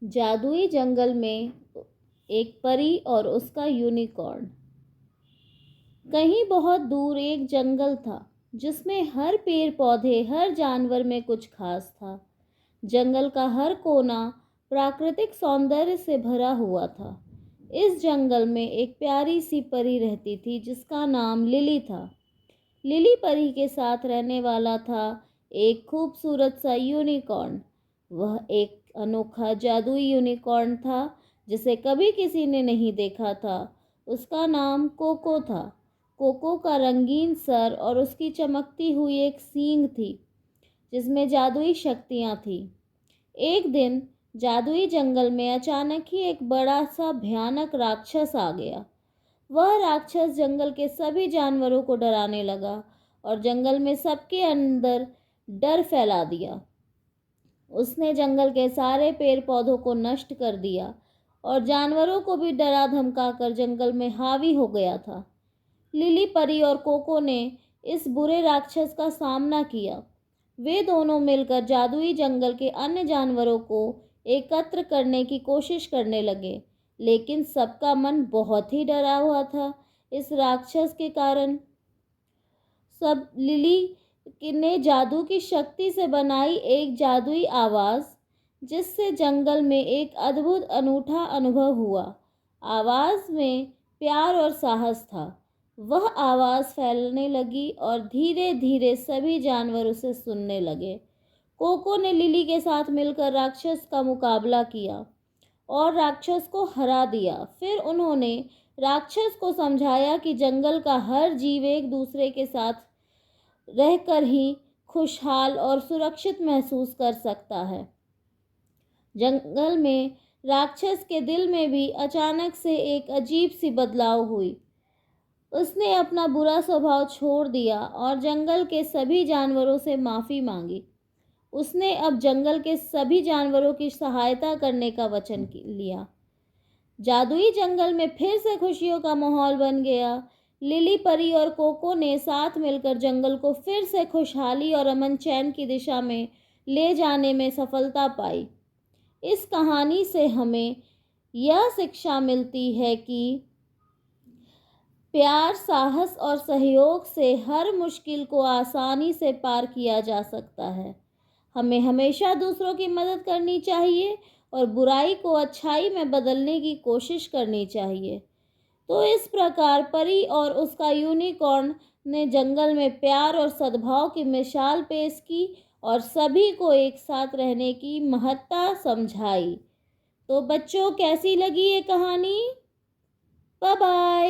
जादुई जंगल में एक परी और उसका यूनिकॉर्न। कहीं बहुत दूर एक जंगल था जिसमें हर पेड़ पौधे, हर जानवर में कुछ खास था। जंगल का हर कोना प्राकृतिक सौंदर्य से भरा हुआ था। इस जंगल में एक प्यारी सी परी रहती थी जिसका नाम लिली था। लिली परी के साथ रहने वाला था एक खूबसूरत सा यूनिकॉर्न। वह एक अनोखा जादुई यूनिकॉर्न था जिसे कभी किसी ने नहीं देखा था। उसका नाम कोको था। कोको का रंगीन सर और उसकी चमकती हुई एक सींग थी जिसमें जादुई शक्तियाँ थीं। एक दिन जादुई जंगल में अचानक ही एक बड़ा सा भयानक राक्षस आ गया। वह राक्षस जंगल के सभी जानवरों को डराने लगा और जंगल में सबके अंदर डर फैला दिया। उसने जंगल के सारे पेड़ पौधों को नष्ट कर दिया और जानवरों को भी डरा धमकाकर जंगल में हावी हो गया था। लिली परी और कोको ने इस बुरे राक्षस का सामना किया। वे दोनों मिलकर जादुई जंगल के अन्य जानवरों को एकत्र करने की कोशिश करने लगे, लेकिन सबका मन बहुत ही डरा हुआ था इस राक्षस के कारण। सब लिली ने जादू की शक्ति से बनाई एक जादुई आवाज़, जिससे जंगल में एक अद्भुत अनूठा अनुभव हुआ। आवाज़ में प्यार और साहस था। वह आवाज़ फैलने लगी और धीरे धीरे सभी जानवर उसे सुनने लगे। कोको ने लिली के साथ मिलकर राक्षस का मुकाबला किया और राक्षस को हरा दिया। फिर उन्होंने राक्षस को समझाया कि जंगल का हर जीव एक दूसरे के साथ रहकर ही खुशहाल और सुरक्षित महसूस कर सकता है। जंगल में राक्षस के दिल में भी अचानक से एक अजीब सी बदलाव हुई। उसने अपना बुरा स्वभाव छोड़ दिया और जंगल के सभी जानवरों से माफ़ी मांगी। उसने अब जंगल के सभी जानवरों की सहायता करने का वचन लिया। जादुई जंगल में फिर से खुशियों का माहौल बन गया। लिली परी और कोको ने साथ मिलकर जंगल को फिर से खुशहाली और अमन चैन की दिशा में ले जाने में सफलता पाई। इस कहानी से हमें यह शिक्षा मिलती है कि प्यार, साहस और सहयोग से हर मुश्किल को आसानी से पार किया जा सकता है। हमें हमेशा दूसरों की मदद करनी चाहिए और बुराई को अच्छाई में बदलने की कोशिश करनी चाहिए। तो इस प्रकार परी और उसका यूनिकॉर्न ने जंगल में प्यार और सद्भाव की मिसाल पेश की और सभी को एक साथ रहने की महत्ता समझाई। तो बच्चों, कैसी लगी ये कहानी? Bye bye.